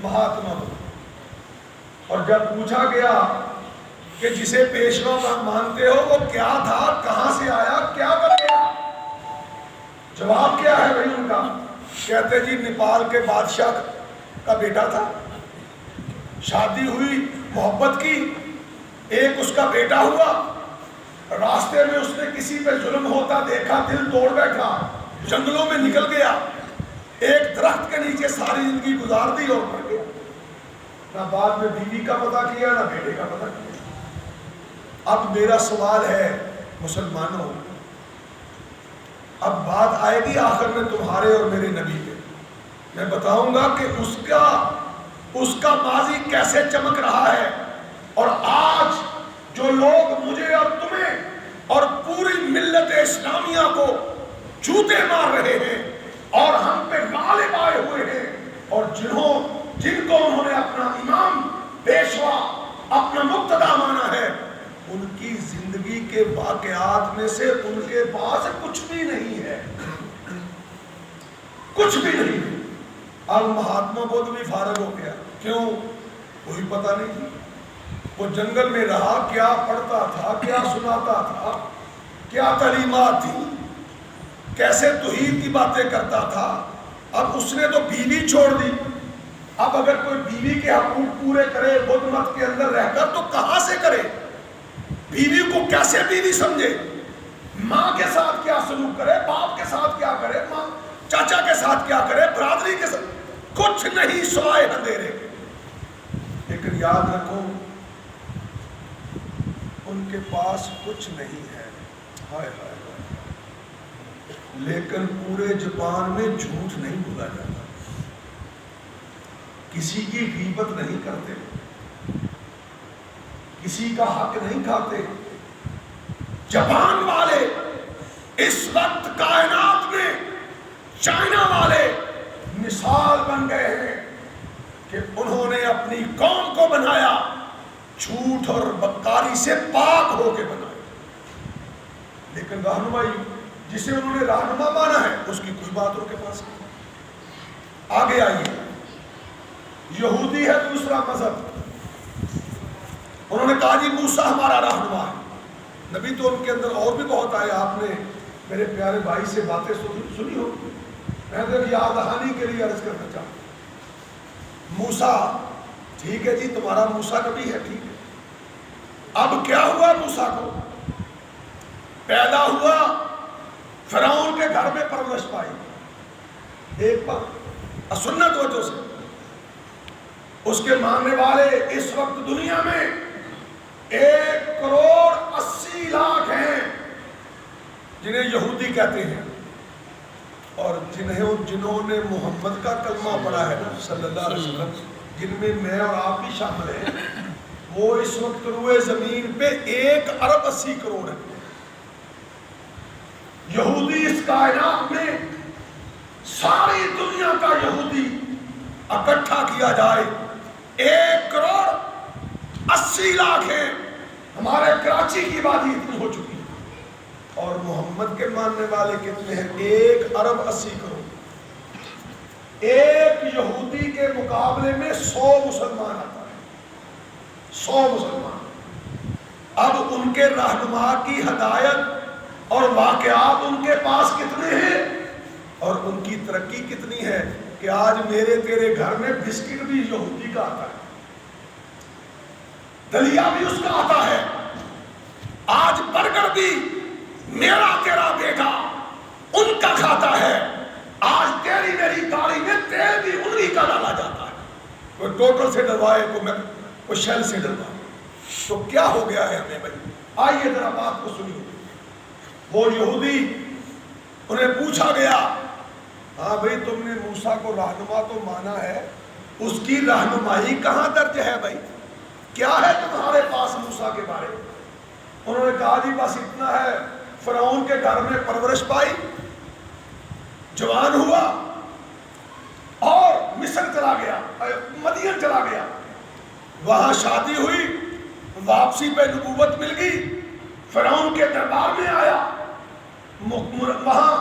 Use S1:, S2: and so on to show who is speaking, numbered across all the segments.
S1: مہاتما بدھ۔ اور جب پوچھا گیا کہ جسے پیشوا مانتے ہو وہ کیا تھا، کہاں سے آیا، کیا کر گیا، جواب کیا ہے بھائی ان کا؟ کہتے جی نیپال کے بادشاہ کا بیٹا تھا، شادی ہوئی محبت کی، ایک اس کا بیٹا ہوا، راستے میں اس نے کسی پہ ظلم ہوتا دیکھا، دل توڑ بیٹھا، جنگلوں میں نکل گیا، ایک درخت کے نیچے ساری زندگی گزار دی اور مر گیا، نہ بعد میں بیوی کا پتہ کیا نہ بیٹے کا پتہ کیا۔ اب میرا سوال ہے مسلمانوں، اب بات آئے گی آخر میں تمہارے اور میرے نبی پہ، میں بتاؤں گا کہ اس کا ماضی کیسے چمک رہا ہے، اور آج جو لوگ مجھے اور تمہیں اور پوری ملت اسلامیہ کو جوتے مار رہے ہیں اور ہم پہ غالب آئے ہوئے ہیں، اور جن کو انہوں نے اپنا امام پیشوا اپنا مقتدا مانا ہے، ان کی زندگی کے واقعات میں سے ان کے پاس کچھ بھی نہیں ہے، کچھ بھی نہیں ہے۔ اب مہاتما بدھ بھی فارغ ہو گیا، کیوں؟ کوئی پتہ نہیں تھی، وہ جنگل میں رہا، کیا پڑھتا تھا، کیا سناتا تھا، کیا تعلیمات تھی، کیسے توحید کی باتیں کرتا تھا۔ اب اس نے تو بیوی چھوڑ دی، اب اگر کوئی بیوی کے حقوق پورے کرے بدھ مت کے اندر رہ کر تو کہاں سے کرے؟ بیوی کو کیسے بیوی سمجھے؟ ماں کے ساتھ کیا سلوک کرے، باپ کے ساتھ کیا کرے، ماں چاچا کے ساتھ کیا کرے، برادری کے ساتھ کچھ نہیں سوائے اندھیرے کے۔ لیکن یاد رکھو ان کے پاس کچھ نہیں ہے، ہائے ہائے ہائے، لیکن پورے جاپان میں جھوٹ نہیں بولا جاتا، کسی کی غیبت نہیں کرتے، کسی کا حق نہیں کھاتے۔ جاپان والے اس وقت کائنات میں چائنا والے مثال بن گئے ہیں کہ انہوں نے اپنی قوم کو بنایا جھوٹ اور بدکاری سے پاک ہو کے بنایا، لیکن رہنمائی جسے انہوں نے رہنما مانا ہے اس کی کوئی بات ان کے پاس نہیں۔ آگے آئیے، یہودی ہے دوسرا مذہب، انہوں نے کہا جی موسیٰ ہمارا رہنما ہے، نبی تو ان کے اندر اور بھی بہت آئے، آپ نے میرے پیارے بھائی سے باتیں سنی ہو، میں نے یاد دہانی کے لیے عرض کرنا چاہتا ہوں۔ موسیٰ ٹھیک ہے جی، تمہارا موسیٰ نبی ہے، ٹھیک ہے، اب کیا ہوا؟ موسیٰ کو پیدا ہوا، فرعون کے گھر میں پرورش پائی، ایک بات سنت وجہ سے، اس کے ماننے والے اس وقت دنیا میں 1,80,00,000 ہیں جنہیں یہودی کہتے ہیں، اور جنہوں نے محمد کا کلمہ پڑھا ہے نا صلی اللہ علیہ وسلم، جن میں میں اور آپ بھی شامل ہیں، وہ اس وقت روئے زمین پہ 1,80,00,000,000 ہیں۔ یہودی اس کائنات میں ساری دنیا کا یہودی اکٹھا کیا جائے 1,80,00,000 ہیں، ہمارے کراچی کی آبادی اتنی ہو چکی ہے، اور محمد کے ماننے والے کتنے ہیں؟ 1,80,00,000,000۔ ایک یہودی کے مقابلے میں 100 مسلمان آتا ہے، 100 مسلمان۔ اب ان کے رہنما کی ہدایت اور واقعات ان کے پاس کتنے ہیں اور ان کی ترقی کتنی ہے کہ آج میرے تیرے گھر میں بسکٹ بھی یہودی کا آتا ہے، دلیا بھی اس کا آتا ہے، آج برگر بھی میرا تیرا بیٹا ان کا کھاتا ہے، آج تیری میری گاڑی میں تیل بھی انہی کا ڈالا جاتا ہے، کوئی ٹوٹل سے ڈلوائے کوئی شیل سے ڈلوائے، تو کیا ہو گیا ہے ہمیں بھائی؟ آئیے ذرا بات کو سنیے۔ وہ یہودی، انہیں پوچھا گیا ہاں بھائی تم نے موسیٰ کو رہنما تو مانا ہے، اس کی رہنمائی کہاں درج ہے بھائی؟ کیا ہے تمہارے پاس موسیٰ کے بارے میں؟ انہوں نے کہا جی بس اتنا ہے، فرعون کے گھر میں پرورش پائی، جوان ہوا اور مصر چلا گیا، مدین چلا گیا، وہاں شادی ہوئی، واپسی پہ نبوت مل گئی، فرعون کے دربار میں آیا، وہاں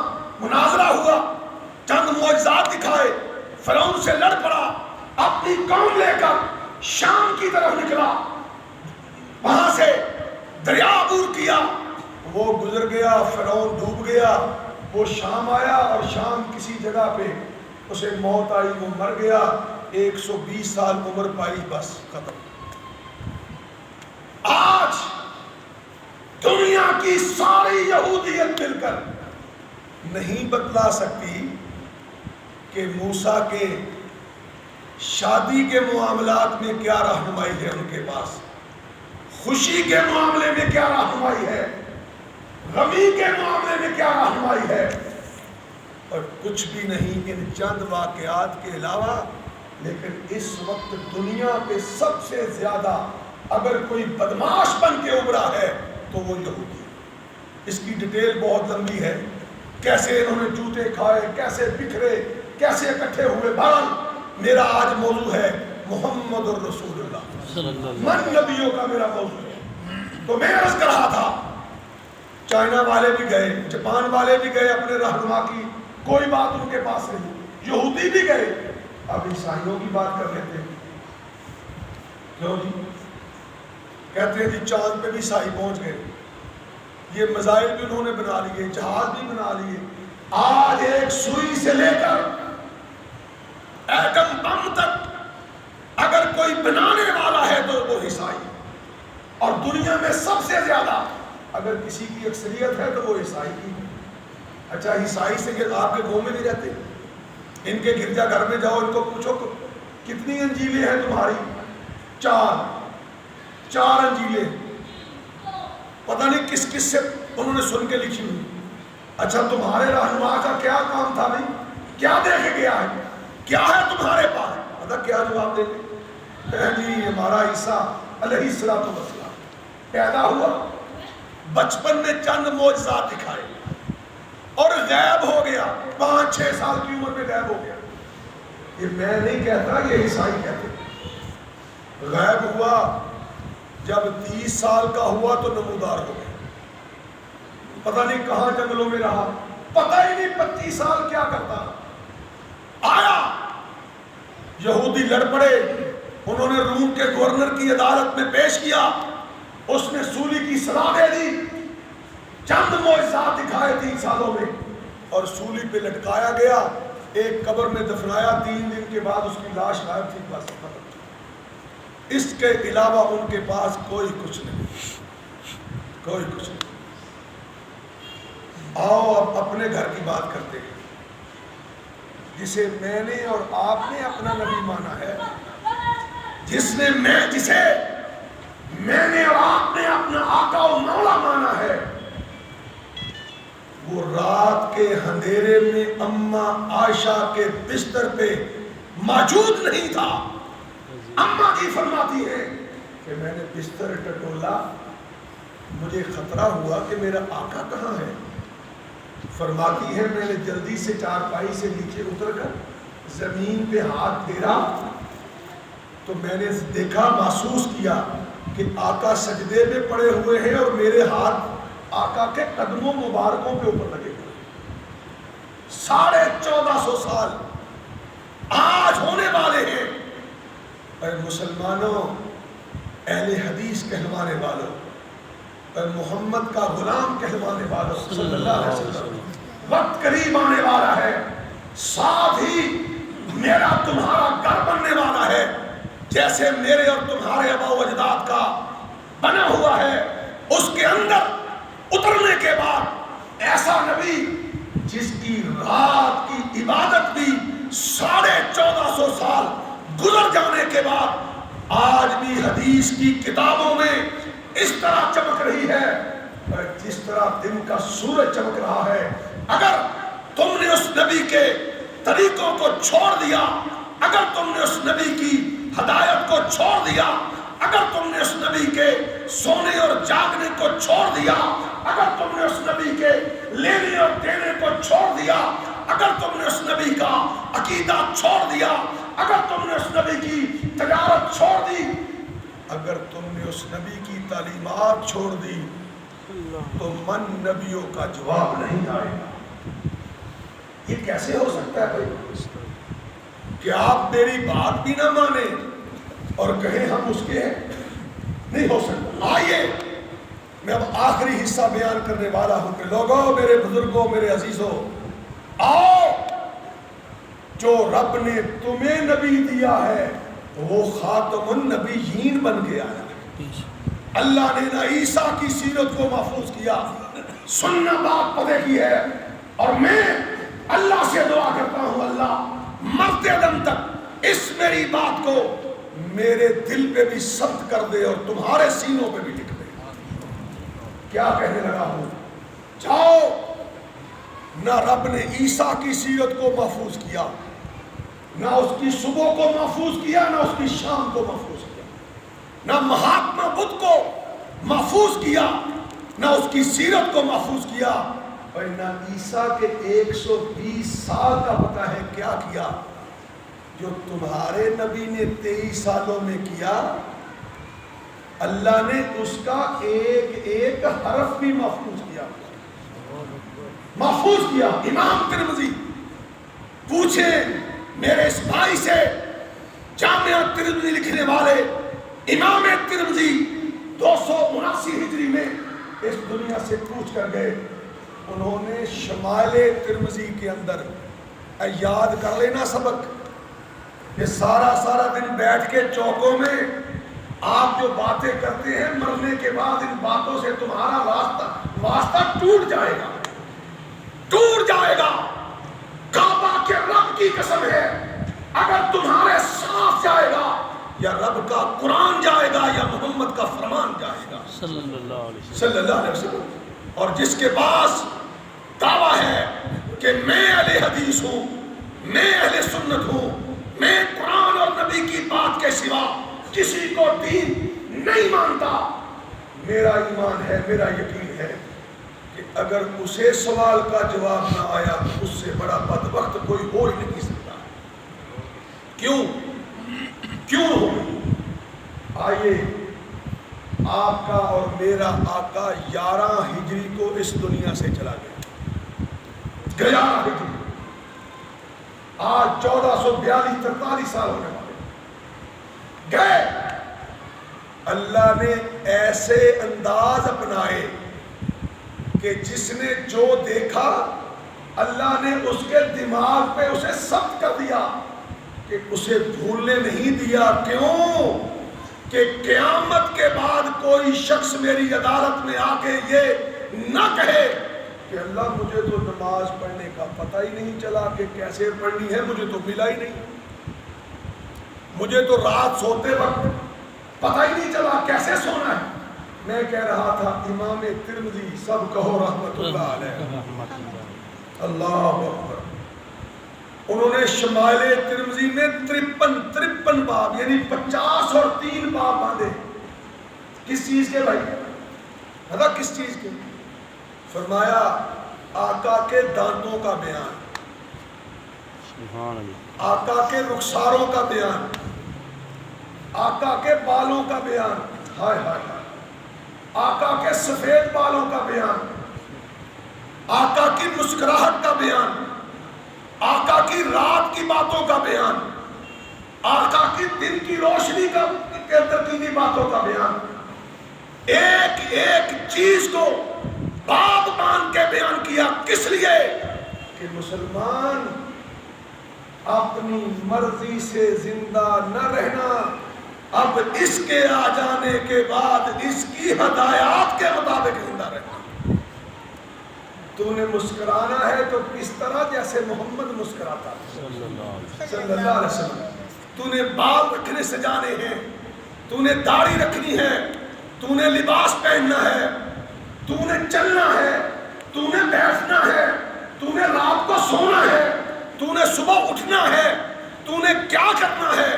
S1: مناظرہ ہوا، چند معجزات دکھائے، فرعون سے لڑ پڑا، اپنی قوم لے کر شام کی طرف نکلا، وہاں سے دریا عبور کیا، وہ گزر گیا، فرعون ڈوب گیا، وہ شام آیا اور شام کسی جگہ پہ اسے موت آئی، وہ مر گیا، 120 سال عمر پائی، بس ختم۔ آج دنیا کی ساری یہودیت مل کر نہیں بتلا سکتی کہ موسیٰ کے شادی کے معاملات میں کیا رہنمائی ہے ان کے پاس، خوشی کے معاملے میں کیا رہنمائی ہے، غمی کے معاملے میں کیا رہنمائی ہے، اور کچھ بھی نہیں ان چند واقعات کے علاوہ۔ لیکن اس وقت دنیا پہ سب سے زیادہ اگر کوئی بدماش بن کے ابھرا ہے تو وہ یہودی ہے۔ اس کی ڈیٹیل بہت لمبی ہے، کیسے انہوں نے جوتے کھائے، کیسے بکھرے، کیسے اکٹھے ہوئے۔ بہرحال میرا آج موضوع ہے محمد الرسول اللہ، من نبیوں کا میرا موضوع ہے۔ تو میں عرض کر رہا تھا چائنا والے بھی گئے، جاپان والے بھی گئے، اپنے رہنما کی کوئی بات ان کے پاس نہیں، یہودی بھی گئے۔ اب عیسائیوں کی بات کر لیتے ہیں، کیوں جی؟ کہتے ہیں جی چاند پہ بھی عیسائی پہنچ گئے، یہ میزائل بھی انہوں نے بنا لیے، جہاز بھی بنا لیے۔ آج ایک سوئی سے لے کر ایٹم بم تک اگر کوئی بنانے والا ہے تو وہ عیسائی، اور دنیا میں سب سے زیادہ اگر کسی کی اکثریت ہے تو وہ عیسائی کی۔ اچھا عیسائی سے کہ آپ کے گاؤں میں نہیں رہتے، ان کے گرجا گھر میں جاؤ، ان کو پوچھو کتنی انجیلیں ہیں تمہاری؟ چار انجیلیں، پتہ نہیں کس کس سے انہوں نے سن کے لکھی ہوئی۔ اچھا تمہارے رہنما کا کیا کام تھا بھائی؟ کیا دے کے گیا ہے؟ کیا ہے تمہارے پاس؟ پتہ کیا جواب دے گے؟ جی ہمارا عیسیٰ علیہ السلام پیدا ہوا، بچپن میں چند معجزات دکھائے اور غائب ہو گیا، 5-6 سال کی عمر میں غائب ہو گیا۔ یہ میں نہیں کہتا، یہ عیسائی کہتے۔ غائب ہوا، جب 30 سال کا ہوا تو نمودار ہو گیا، پتہ نہیں کہاں جنگلوں میں رہا، پتہ ہی نہیں 25 سال کیا کرتا۔ آیا یہودی لڑ پڑے، انہوں نے روم کے گورنر کی عدالت میں پیش کیا، اس نے سولی کی سزا دے دی، چند معجزات دکھائے 3 سالوں میں، اور سولی پہ لٹکایا گیا، ایک قبر میں دفنایا، 3 دن کے بعد اس کی لاش غائب تھی، بس ختم۔ اس کے علاوہ ان کے پاس کوئی کچھ نہیں، کوئی کچھ نہیں۔ آؤ اب اپنے گھر کی بات کرتے ہیں، جسے میں نے اور آپ نے اپنا نبی مانا ہے، جسے میں نے اور آپ نے اپنا آقا و مولا مانا ہے، وہ رات کے اندھیرے میں اماں عائشہ کے بستر پہ موجود نہیں تھا۔ اماں جی فرماتی ہے کہ میں نے بستر ٹٹولا، مجھے خطرہ ہوا کہ میرا آقا کہاں ہے۔ فرماتی ہے میں نے جلدی سے چارپائی سے نیچے اتر کر زمین پہ ہاتھ پھیرا تو میں نے دیکھا، محسوس کیا کہ آقا سجدے میں پڑے ہوئے ہیں اور میرے ہاتھ آقا کے قدموں مبارکوں کے اوپر لگے ہوئے۔ 1450 سال آج ہونے والے ہیں۔ اے مسلمانوں، اہل حدیث کہلوانے والوں، اے محمد کا غلام کہلوانے والوں، صلی اللہ علیہ وسلم، وقت قریب آنے والا ہے، ساتھ ہی میرا تمہارا گھر بننے والا ہے، جیسے میرے اور تمہارے آباء و اجداد کا بنا ہوا ہے۔ اس کے اندر اترنے کے بعد ایسا نبی جس کی رات کی عبادت بھی 1450 سال گزر جانے کے بعد آج بھی حدیث کی کتابوں میں اس طرح چمک رہی ہے جس طرح دن کا سورج چمک رہا ہے۔ اگر تم نے اس نبی کے طریقوں کو چھوڑ دیا، اگر تم نے اس نبی کی ہدایت کو چھوڑ دیا، اگر تم نے اس نبی کے سونے اور جاگنے کو چھوڑ دیا، اگر تم نے اس نبی کے لینے اور دینے کو چھوڑ دیا، اگر تم نے اس نبی کا عقیدہ چھوڑ دیا، اگر تم نے اس نبی کی تجارت چھوڑ دی، اگر تم نے اس نبی کی تعلیمات چھوڑ دی، تو من نبیوں کا جواب نہیں آئے گا۔ یہ کیسے ہو سکتا ہے بھائی؟ کہ آپ میری بات بھی نہ مانیں اور کہیں ہم اس کے ہیں؟ نہیں ہو سکتا۔ آئیے میں اب آخری حصہ بیان کرنے والا ہوں کہ لوگوں، میرے بزرگوں، میرے عزیزوں، آؤ، جو رب نے تمہیں نبی دیا ہے وہ خاتم النبیین بن گیا ہے۔ اللہ نے نہ عیسیٰ کی سیرت کو محفوظ کیا، سننا بات پتہ کی ہے، اور میں اللہ سے دعا کرتا ہوں اللہ مرتے دم تک اس میری بات کو میرے دل پہ بھی ثبت کر دے اور تمہارے سینوں پہ بھی لکھ دے۔ کیا کہنے لگا ہوں؟ جاؤ، نہ رب نے عیسیٰ کی سیرت کو محفوظ کیا، نہ اس کی صبح کو محفوظ کیا، نہ اس کی شام کو محفوظ کیا، نہ مہاتما بدھ کو محفوظ کیا، نہ اس کی سیرت کو محفوظ کیا، اور نہ عیسیٰ کے 120 سال کا پتہ ہے کیا کیا جو تمہارے نبی نے 23 سالوں میں کیا۔ اللہ نے اس کا ایک ایک حرف بھی محفوظ کیا، محفوظ کیا۔ امام ترمذی پوچھیں میرے اس بھائی سے، جامعہ ترمذی لکھنے والے امام ترمذی 279 ہجری میں اس دنیا سے کوچ کر گئے، انہوں نے شمائل ترمذی کے اندر، یاد کر لینا سبق، یہ سارا دن بیٹھ کے چوکوں میں آپ جو باتیں کرتے ہیں، مرنے کے بعد ان باتوں سے تمہارا واسطہ ٹوٹ جائے گا، ٹوٹ جائے گا۔ کعبہ کے رب کی قسم ہے، اگر تمہارے ساتھ جائے گا یا رب کا قرآن جائے گا یا محمد کا فرمان جائے گا صلی اللہ علیہ وسلم۔ اور جس کے پاس دعویٰ ہے کہ میں اہل حدیث ہوں، میں اہل سنت ہوں، میں قرآن اور نبی کی بات کے سوا کسی کو دین نہیں مانتا، میرا ایمان ہے، میرا یقین ہے کہ اگر اسے سوال کا جواب نہ آیا تو اس سے بڑا بدبخت کوئی ہو ہی نہیں سکتا۔ کیوں ہو؟ آئیے، آپ کا اور میرا آقا 11 ہجری کو اس دنیا سے چلا گیا، 11 ہجری، آج 1442-43 سال ہونے والے گئے۔ اللہ نے ایسے انداز اپنائے کہ جس نے جو دیکھا اللہ نے اس کے دماغ پہ اسے ثبت کر دیا کہ اسے بھولنے نہیں دیا۔ کیوں؟ کہ قیامت کے بعد کوئی شخص میری عدالت میں آ کے یہ نہ کہے کہ اللہ مجھے تو نماز پڑھنے کا پتہ ہی نہیں چلا کہ کیسے پڑھنی ہے، مجھے تو ملا ہی نہیں، مجھے تو رات سوتے وقت پتہ ہی نہیں چلا کیسے سونا ہے۔ میں کہہ رہا تھا امام ترمذی، سب کہو رحمت اللہ علیہ، اللہ اکبر، انہوں نے شمائل ترمذی میں 53 باب یعنی 50 اور 3 باب باندھے۔ کس چیز کے بھائی؟ پتہ کس چیز کے؟ فرمایا آقا کے دانتوں کا بیان، آقا کے رخساروں کا بیان، آقا کے بالوں کا بیان، ہائے ہائے ہائے، آقا کے سفید بالوں کا بیان، آقا کی مسکراہٹ کا بیان، آقا کی رات کی باتوں کا بیان، آقا کی دن کی روشنی کے اندر کی باتوں کا بیان، ایک ایک چیز کو باب مان کے بیان کیا۔ کس لیے؟ کہ مسلمان اپنی مرضی سے زندہ نہ رہنا، اب اس کے آ جانے کے بعد اس کی ہدایات کے مطابق زندہ رہنا۔ تو نے مسکرانا ہے تو کس طرح جیسے محمد مسکراتا صلی اللہ علیہ وسلم۔ تو نے بال رکھنے سجانے ہیں، تو نے داڑھی رکھنی ہے، تو نے لباس پہننا ہے، تو نے چلنا ہے، تو نے بیٹھنا ہے، تو نے رات کو سونا ہے، تو نے صبح اٹھنا ہے، تو نے کیا کرنا ہے،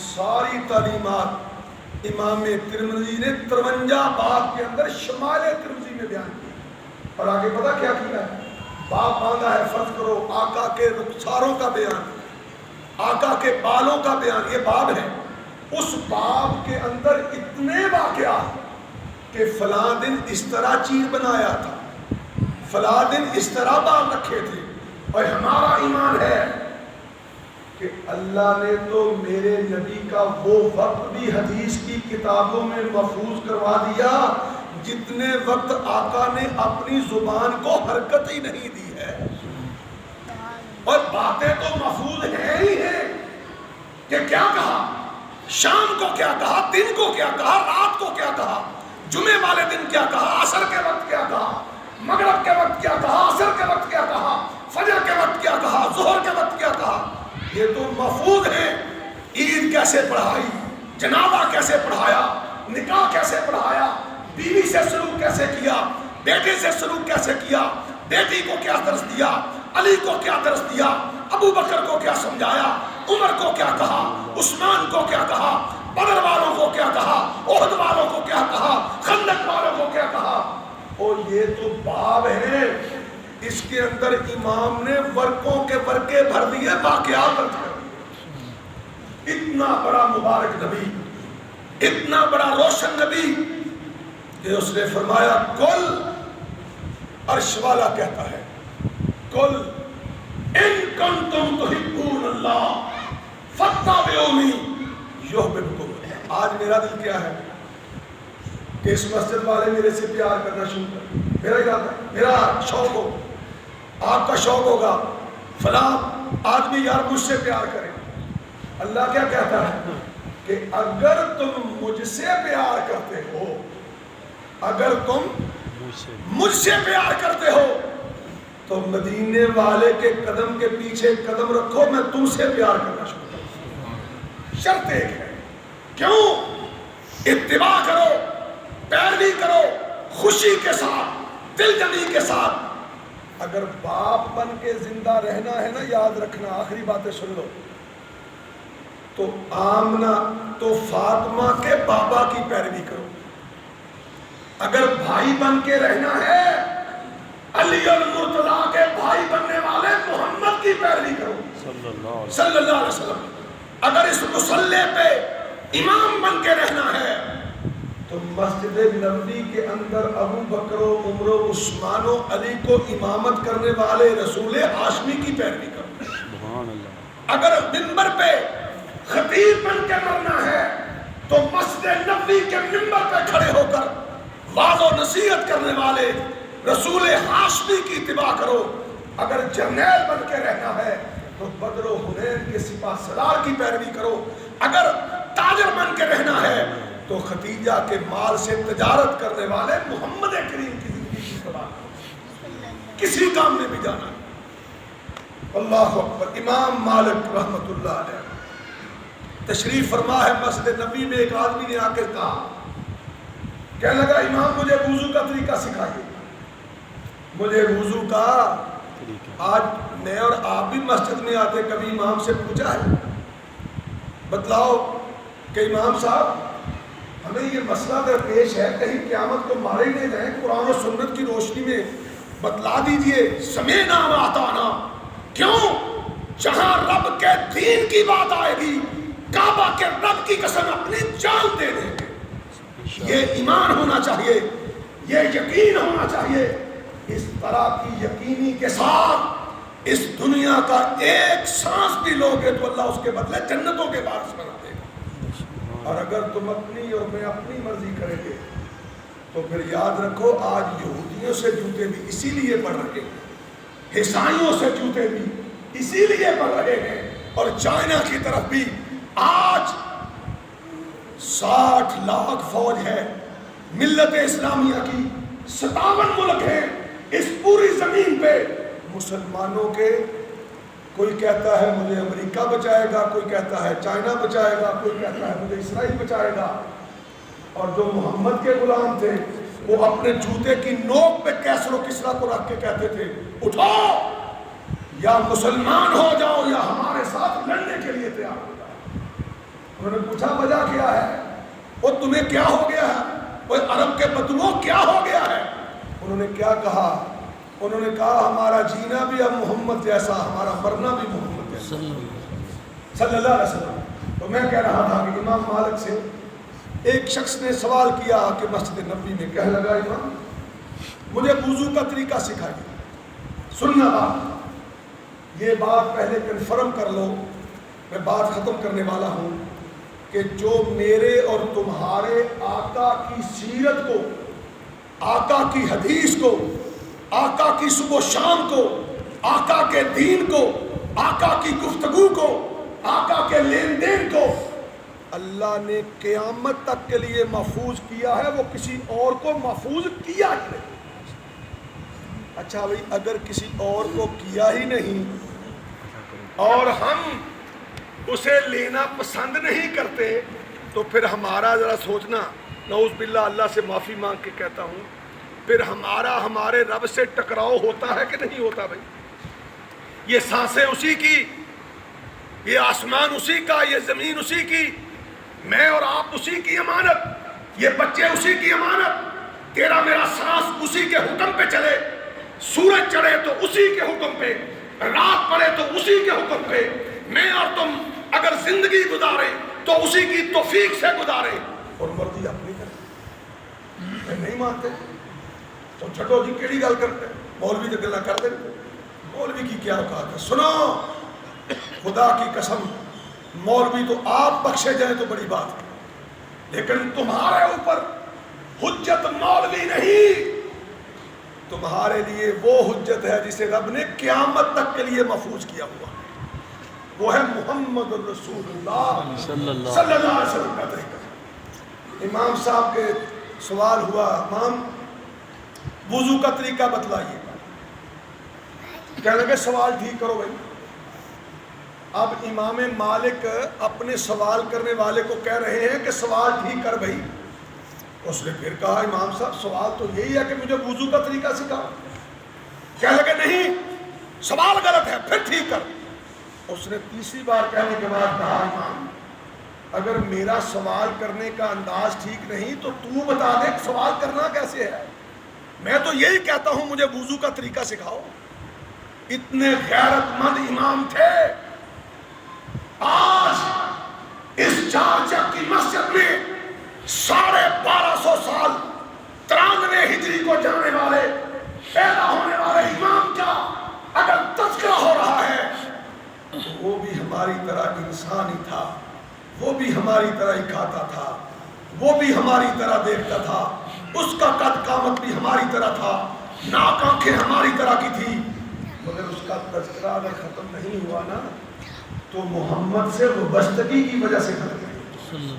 S1: ساری تعلیمات امام ترمذی نے 53 باب کے اندر شمائل ترمذی میں بیان کی۔ اور آگے پتہ کیا کیا ہے؟ باب باندھا ہے، فرض کرو آقا کے رخساروں کا بیان، آقا کے بالوں کا بیان، یہ باب ہے۔ اس باب کے اندر اتنے واقعات کہ فلاں دن اس طرح چیز بنایا تھا، فلاں دن اس طرح بال رکھے تھے، اور ہمارا ایمان ہے کہ اللہ نے تو میرے نبی کا وہ وقت بھی حدیث کی کتابوں میں محفوظ کروا دیا جتنے وقت آقا نے اپنی زبان کو حرکت ہی نہیں دی ہے، اور باتیں تو محفوظ ہیں ہی ہیں کہ کیا کہا، شام کو کیا کہا، دن کو کیا کہا، رات کو کیا کہا، جمعے والے دن کیا کہا، عصر کے وقت کیا کہا، مغرب کے وقت کیا کہا، عصر کے وقت کیا کہا، فجر کے وقت کیا کہا، ظہر کے وقت کیا کہا، یہ تو محفوظ ہے۔ عید کیسے پڑھائی، جنازہ کیسے پڑھایا، نکاح کیسے پڑھایا، بیوی سے سلوک کیسے کیا، بیٹے سے سلوک کیسے کیا، بیٹی کو کیا درس دیا، علی کو کیا درس دیا، ابو بکر کو کیا سمجھایا، عمر کو کیا کہا، عثمان کو کیا کہا، بدر والوں کو کیا کہا، احد والوں کو کیا کہا، خندق والوں کو کیا کہا۔ اور یہ تو باب ہے، اس کے اندر امام نے ورقوں کے ورقے بھر دیے، واقعات درج کر دیے۔ اتنا بڑا مبارک نبی، اتنا بڑا روشن نبی کہ اس نے فرمایا کل، عرش والا کہتا ہے کل ان کنتم تحبون اللہ فاتبعونی یحببکم اللہ۔ آج میرا دل کیا ہے کہ اس مسجد والے میرے سے پیار کرنا شروع کر، میرا ارادہ، میرا شوق ہو، آپ کا شوق ہوگا فلاں آدمی یار مجھ سے پیار کرے۔ اللہ کیا کہتا ہے کہ اگر تم مجھ سے پیار کرتے ہو، اگر تم مجھ سے پیار کرتے ہو تو مدینے والے کے قدم کے پیچھے قدم رکھو، میں تم سے پیار کرنا شروع کروں۔ شرط ایک ہے، کیوں؟ اتباع کرو، پیروی کرو، خوشی کے ساتھ، دل جمی کے ساتھ۔ اگر باپ بن کے زندہ رہنا ہے نا، یاد رکھنا، آخری باتیں سن لو، تو آمنہ تو فاطمہ کے بابا کی پیروی کرو۔ اگر بھائی بن کے رہنا ہے، علی المرتضیٰ کے بھائی بننے والے محمد کی پیروی کرو صلی اللہ علیہ وسلم۔ اگر اس مصلی پہ امام بن کے رہنا ہے تو مسجد نبوی کے اندر ابو بکر و عمر و عثمان و علی کو امامت کرنے والے رسول ہاشمی کی پیروی کرو۔ سبحان اللہ۔ اگر منبر پہ خطیب بن کے مرنا ہے تو مسجد نبوی کے منبر پہ کھڑے ہو کر واعظ و نصیحت کرنے والے رسول ہاشمی کی اتباع کرو۔ اگر جرنیل بن کے رہنا ہے تو بدر و حنین کے سپاہ سالار کی پیروی کرو۔ اگر تاجر بن کے رہنا ہے تو ختیجہ کے مال سے تجارت کرنے والے محمد کریم کی زندگی کی اتباع کرو، کسی کام میں بھی جانا ہے۔ اللہ اکبر۔ امام مالک رحمت اللہ علیہ تشریف فرما ہے مسجد نبی میں، ایک آدمی نے آ کر کہا، کہنے لگا امام مجھے وضو کا طریقہ سکھائیے، مجھے وضو کا۔ آج میں اور آپ بھی مسجد میں آتے، کبھی امام سے پوچھا ہے بتلاؤ کہ امام صاحب ہمیں یہ مسئلہ درپیش ہے، کہیں قیامت کو مارے نہیں جائیں، قرآن و سنت کی روشنی میں بتلا دیجئے۔ سمعنا و اطعنا۔ کیوں؟ جہاں رب کے دین کی بات آئے گی، کعبہ کے رب کی قسم اپنی جان دے دیں گے۔ یہ ایمان ہونا چاہیے، یہ یقین ہونا چاہیے۔ اس طرح کی یقینی کے ساتھ اس دنیا کا ایک سانس بھی لوگے تو اللہ اس کے بدلے جنتوں کے وارث بنا دے گا۔ اور اگر تم اپنی اور میں اپنی مرضی کریں گے تو پھر یاد رکھو، آج یہودیوں سے جوتے بھی اسی لیے پڑ رہے ہیں، عیسائیوں سے جوتے بھی اسی لیے پڑ رہے ہیں، اور چائنا کی طرف بھی آج 60 لاکھ فوج ہے ملت اسلامیہ کی، 57 ملک ہیں اس پوری زمین پہ مسلمانوں کے۔ کوئی کہتا ہے مجھے امریکہ بچائے گا، کوئی کہتا ہے چائنا بچائے گا، کوئی کہتا ہے مجھے اسرائیل بچائے گا۔ اور جو محمد کے غلام تھے وہ اپنے جوتے کی نوک پہ کیسر و کسریٰ کو رکھ کے کہتے تھے اٹھو، یا مسلمان ہو جاؤ یا ہمارے ساتھ لڑنے کے لیے تیار ہو جاؤ۔ انہوں نے پوچھا وجہ کیا ہے؟ وہ تمہیں کیا ہو گیا ہے؟ وہ عرب کے بدووں کیا ہو گیا ہے؟ انہوں نے کیا کہا؟ انہوں نے کہا ہمارا جینا بھی اب محمد جیسا، ہمارا مرنا بھی محمد جیسا صلی اللہ علیہ وسلم۔ تو میں کہہ رہا تھا کہ امام مالک سے ایک شخص نے سوال کیا کہ مسجد نبوی میں، کہنے لگا امام مجھے وضو کا طریقہ سکھائیے۔ سننا بات، یہ بات پہلے کنفرم کر لو میں بات ختم کرنے والا ہوں کہ جو میرے اور تمہارے آقا کی سیرت کو، آقا کی حدیث کو، آقا کی صبح و شام کو، آقا کے دین کو، آقا کی گفتگو کو، آقا کے لین دین کو اللہ نے قیامت تک کے لیے محفوظ کیا ہے، وہ کسی اور کو محفوظ کیا ہی نہیں۔ اچھا بھائی، اگر کسی اور کو کیا ہی نہیں اور ہم اسے لینا پسند نہیں کرتے تو پھر ہمارا ذرا سوچنا، نعوذ باللہ، اللہ سے معافی مانگ کے کہتا ہوں، پھر ہمارا ہمارے رب سے ٹکراؤ ہوتا ہے کہ نہیں ہوتا بھائی؟ یہ سانسیں اسی کی، یہ آسمان اسی کا، یہ زمین اسی کی، میں اور آپ اسی کی امانت، یہ بچے اسی کی امانت، تیرا میرا سانس اسی کے حکم پہ چلے، سورج چڑھے تو اسی کے حکم پہ، رات پڑے تو اسی کے حکم پہ، میں اور تم اگر زندگی گزارے تو اسی کی توفیق سے گزارے، اور مرضی اپنی کرے۔ میں نہیں مانتے تو چھٹو جی کیڑی گل کرتے، مولوی تو گلا کر دیں، مولوی کی کیا اوقات ہے؟ سنو، خدا کی قسم، مولوی تو آپ بخشے جائیں تو بڑی بات ہے، لیکن تمہارے اوپر حجت مولوی نہیں، تمہارے لیے وہ حجت ہے جسے رب نے قیامت تک کے لیے محفوظ کیا ہوا ہے، وہ ہے محمد الرسول اللہ صلی اللہ علیہ وسلم کا طریقہ۔ امام صاحب کے سوال ہوا، امام وضو کا طریقہ بتلائیے، کہنے لگے سوال ٹھیک کرو بھائی۔ اب امام مالک اپنے سوال کرنے والے کو کہہ رہے ہیں کہ سوال ٹھیک کر بھائی۔ اس نے پھر کہا، امام صاحب سوال تو یہی ہے کہ مجھے وضو کا طریقہ سکھاؤ۔ کہنے لگے نہیں، سوال غلط ہے، پھر ٹھیک کر۔ اس نے تیسری بار کہنے کے بعد کہا، امام اگر میرا سوال کرنے کا انداز ٹھیک نہیں تو تو بتا دے سوال کرنا کیسے ہے، میں تو یہی کہتا ہوں مجھے وضو کا طریقہ سکھاؤ۔ اتنے غیرت مند امام تھے۔ آج اس چارچک کی مسجد میں 1250 سال 93 ہجری کو جانے والے، پیدا ہونے والے امام کا اگر تذکرہ ہو رہا ہے تو وہ بھی ہماری طرح انسان ہی تھا، وہ بھی ہماری طرح ہی کھاتا تھا، وہ بھی ہماری طرح دیکھتا تھا، اس کا قد قامت بھی ہماری طرح تھا، ناک آنکھیں ہماری طرح کی تھی، مگر اس کا تذکرہ اگر ختم نہیں ہوا نا تو محمد سے وابستگی کی وجہ سے ختم نہیں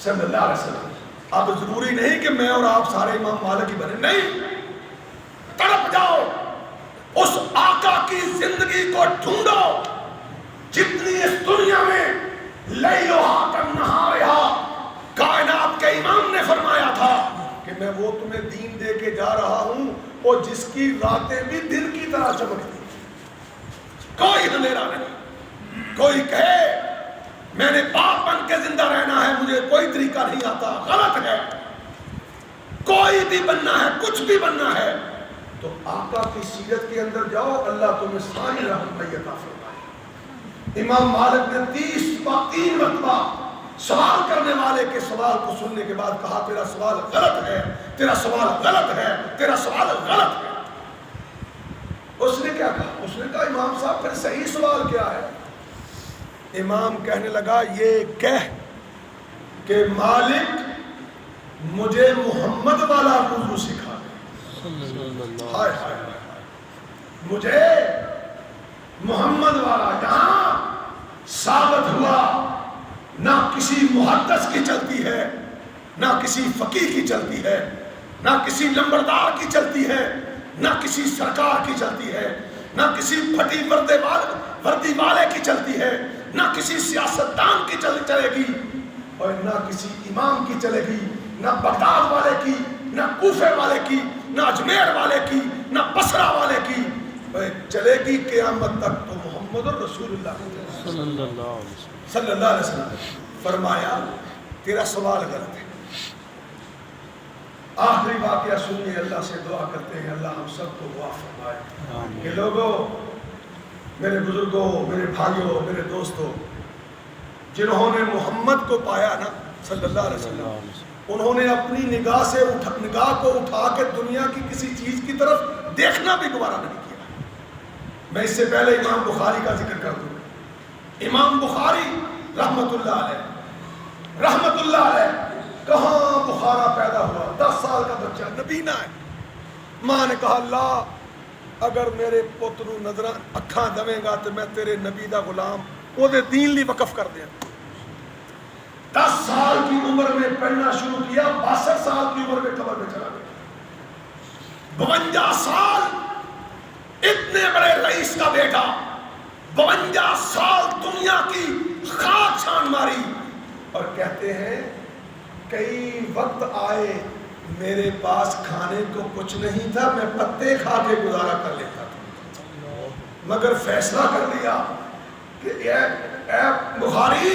S1: صلی اللہ علیہ وسلم۔ اب ضروری نہیں کہ میں اور آپ سارے امام مالک ہی بنے، نہیں، تڑپ جاؤ، اس آقا کی زندگی کو ڈھونڈو جتنی اس دنیا میں لیلھا کنہارھا، کائنات کے امام نے فرمایا تھا کہ میں وہ تمہیں دین دے کے جا رہا ہوں اور جس کی راتیں بھی دن کی طرح چمکتی، کوئی اندھیرا نہیں۔ کوئی کہے میں نے باپ بن کے زندہ رہنا ہے، مجھے کوئی طریقہ نہیں آتا، غلط ہے۔ کوئی بھی بننا ہے، کچھ بھی بننا ہے تو آقا کی سیرت کے اندر جاؤ، اللہ تمہیں ساری رحمت عطا فرمائے۔ امام مالک نے 3 مرتبہ سوال کرنے والے کے سوال کو سننے کے بعد کہا، تیرا سوال غلط ہے، تیرا سوال غلط ہے، تیرا سوال غلط ہے۔ اس نے کیا کہا؟ اس نے کہا، امام صاحب پھر صحیح سوال کیا ہے؟ امام کہنے لگا، یہ کہہ کہ مالک مجھے محمد والا وضو سکھا دے۔ ہائے ہائے، مجھے محمد والا، جہاں ثابت ہوا نہ کسی محدث کی چلتی ہے، نہ کسی فقیہ کی چلتی ہے، نہ کسی لمبردار کی چلتی ہے، نہ کسی سرکار کی چلتی ہے، نہ کسی پھٹی وردی والے کی چلتی ہے، نہ کسی سیاستدان کی چلے گی، اور نہ کسی امام کی چلے گی، نہ بغداد والے کی، نہ کوفے والے کی، نہ اجمیر والے کی، نہ بصرہ والے کی، چلے گی قیامت تک تو محمد الرسول اللہ صلی اللہ علیہ وسلم۔ فرمایا تیرا سوال غلط ہے۔ آخری واقعہ سنیے، اللہ سے دعا کرتے ہیں اللہ ہم سب کو دعا فرمائے کہ لوگوں، میرے بزرگوں، میرے بھائیوں، میرے دوستوں، جنہوں نے محمد کو پایا نا صلی اللہ علیہ وسلم، انہوں نے اپنی نگاہ کو اٹھا کے دنیا کی کسی چیز کی طرف دیکھنا بھی گوارا نہیں کیا۔ میں اس سے پہلے امام بخاری کا ذکر کر دوں، امام بخاری رحمت اللہ علیہ کہاں بخارا پیدا ہوا، 10 سال کا بچہ، نبینا ہے. ماں نے کہا اللہ اگر میرے پترو نظر اکھاں دمے گا تو میں تیرے نبی دا غلام وہ دے دین لی وقف کر دیا. 10 سال کی عمر میں پڑھنا شروع کیا، 62 سال کی عمر میں قبر میں چلا گیا. 52 سال اتنے بڑے رئیس کا بیٹا، 52 سال دنیا کی خاک چھان ماری. اور کہتے ہیں کئی وقت آئے میرے پاس کھانے کو کچھ نہیں تھا، میں پتے کھا کے گزارا کر لیتا تھا، مگر فیصلہ کر لیا کہ اے بخاری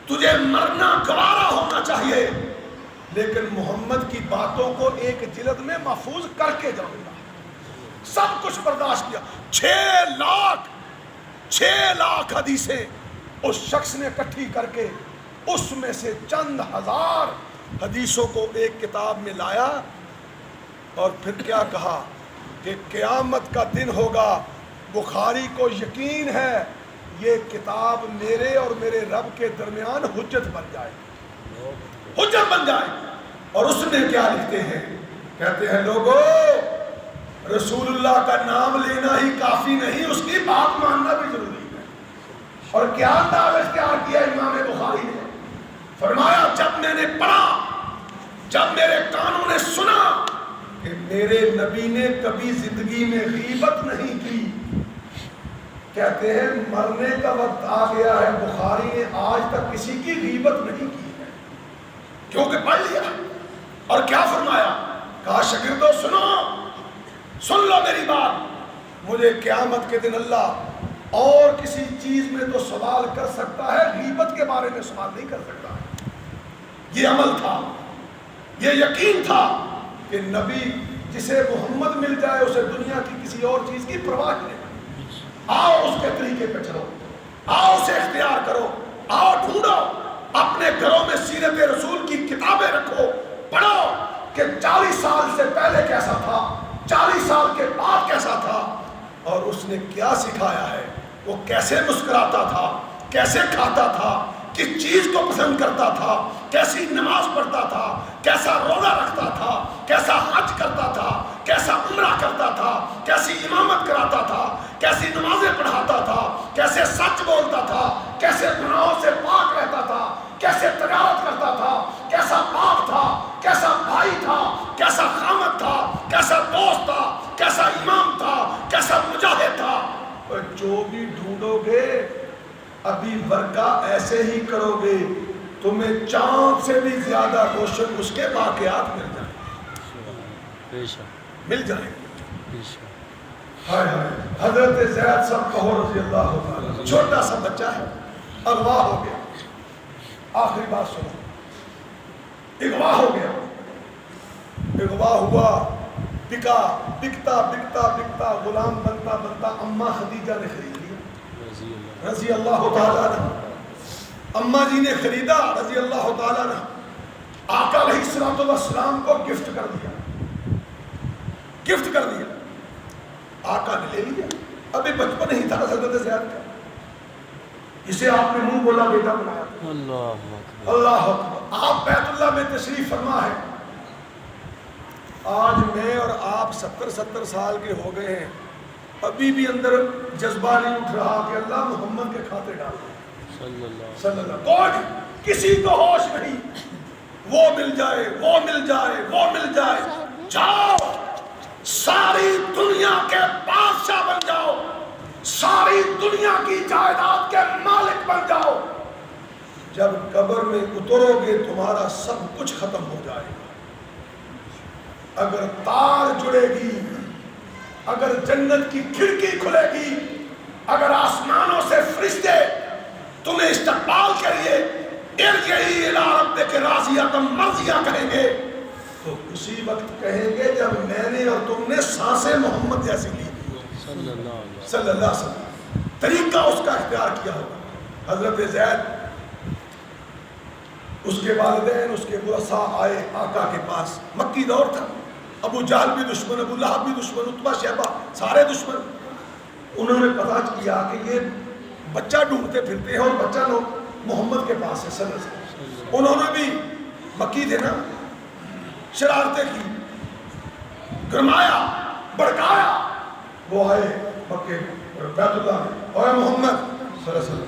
S1: تجھے مرنا گوارا ہونا چاہیے، لیکن محمد کی باتوں کو ایک جلد میں محفوظ کر کے جاؤں گا. سب کچھ برداشت کیا. 6 لاکھ حدیثیں اس شخص نے اکٹھی کر کے اس میں سے چند ہزار حدیثوں کو ایک کتاب میں لایا. اور پھر کیا کہا کہ قیامت کا دن ہوگا، بخاری کو یقین ہے یہ کتاب میرے اور میرے رب کے درمیان حجت بن جائے، حجت بن جائے. اور اس نے کیا لکھتے ہیں، کہتے ہیں لوگوں رسول اللہ کا نام لینا ہی کافی نہیں، اس کی بات ماننا بھی ضروری ہے. اور کیا انداز اختیار کیا امام بخاری نے، فرمایا جب میں نے پڑھا، جب میرے کانوں نے سنا کہ میرے نبی نے کبھی زندگی میں غیبت نہیں کی، کہتے ہیں مرنے کا وقت آ گیا ہے، بخاری نے آج تک کسی کی غیبت نہیں کی ہے کیونکہ پڑھ لیا. اور کیا فرمایا، کہا شاگردو سن لو میری بات، مجھے قیامت کے دن اللہ اور کسی چیز میں تو سوال کر سکتا ہے، غیبت کے بارے میں سوال نہیں کر سکتا. یہ عمل تھا، یہ یقین تھا کہ نبی جسے محمد مل جائے اسے دنیا کی کسی اور چیز کی پرواہ نہیں. آؤ اس کے طریقے پہ چلو، آؤ اسے اختیار کرو، آؤ ڈھونڈو، اپنے گھروں میں سیرت رسول کی کتابیں رکھو، پڑھو کہ 40 سال سے پہلے کیسا تھا، 40 سال کے بعد کیسا تھا، اور اس نے کیا سکھایا ہے، وہ کیسے مسکراتا تھا، کیسے کھاتا تھا، کس چیز کو پسند کرتا تھا، کیسی نماز پڑھتا تھا، کیسا روزہ رکھتا تھا، کیسا حج کرتا تھا، کیسا عمرہ کرتا تھا، کیسی امامت کراتا تھا، کیسی نمازیں پڑھاتا تھا، کیسے سچ بولتا تھا، کیسے گناہوں سے پاک رہتا تھا، کیسے تجارت کرتا تھا، کیسا باپ تھا، کیسا بھائی تھا، کیسا خامد تھا، کیسا دوست تھا، کیسا امام تھا، کیسا مجاہد تھا. اور جو بھی ڈھونڈو گے ابھی ورقہ ایسے ہی کرو گے، تمہیں چاند سے بھی زیادہ روشن اس کے واقعات مل جائیں گے. ہائے ہائے، حضرت زید صاحب کہو رضی اللہ عنہ، چھوٹا سا بچہ ہے، اغوا ہو گیا. آخری بات سنو، اغوا ہو گیا، اغوا ہوا، بکا، بکتا بکتا بکتا غلام بنتا بنتا اماں خدیجہ نے خرید لیا رضی اللہ تعالیٰ عنہ. اماں جی نے خریدا رضی اللہ تعالیٰ عنہ، آقا علیہ الصلوۃ والسلام کو گفٹ کر دیا، گفٹ کر دیا. آقا نے لے لیا، ابھی بچپن ہی تھا حضرت زید کا، اسے آپ نے منہ بولا بیٹا بنایا. اللہ اکبر. آپ بیت اللہ میں تشریف فرما ہے. آج میں اور آپ 70 سال کے ہو گئے ہیں، ابھی بھی اندر جذبہ نہیں اٹھ رہا کہ اللہ محمد کے کھاتے ڈال دیں صلی اللہ. کوئی کسی کو ہوش نہیں، وہ مل جائے، وہ مل جائے، وہ مل جائے. جاؤ ساری دنیا کے بادشاہ بن جاؤ، ساری دنیا کی جائیداد کے مالک بن جاؤ. جب قبر میں اترو گے تمہارا سب کچھ ختم ہو جائے گا. اگر تار جڑے گی، اگر جنت کی کھڑکی کھلے گی، اگر آسمانوں سے فرشتے تمہیں استقبال کریے ارجعی الی ربک راضیۃ مرضیہ کہیں گے، تو اسی وقت کہیں گے جب میں نے اور تم نے سانسیں محمد جیسی لی صلی اللہ علیہ وسلم. طریقہ اس کا اختیار کیا ہوگا. حضرت زید، اس کے والدین، اس کے ورثاء آئے آقا کے پاس. مکی دور تھا، ابو جہل بھی دشمن، ابو لہب بھی دشمن، عتبہ شیبہ سارے دشمن. انہوں نے پتہ کیا کہ یہ بچہ ڈھونڈتے پھرتے ہیں، اور بچہ لوگ محمد کے پاس ہے صلی اللہ علیہ وسلم۔ انہوں نے بھی مکی تھے نا، شرارتیں کی، گرمایا، بڑکایا، وہ آئے مکے بیت اللہ میں، اور محمد صلی اللہ علیہ وسلم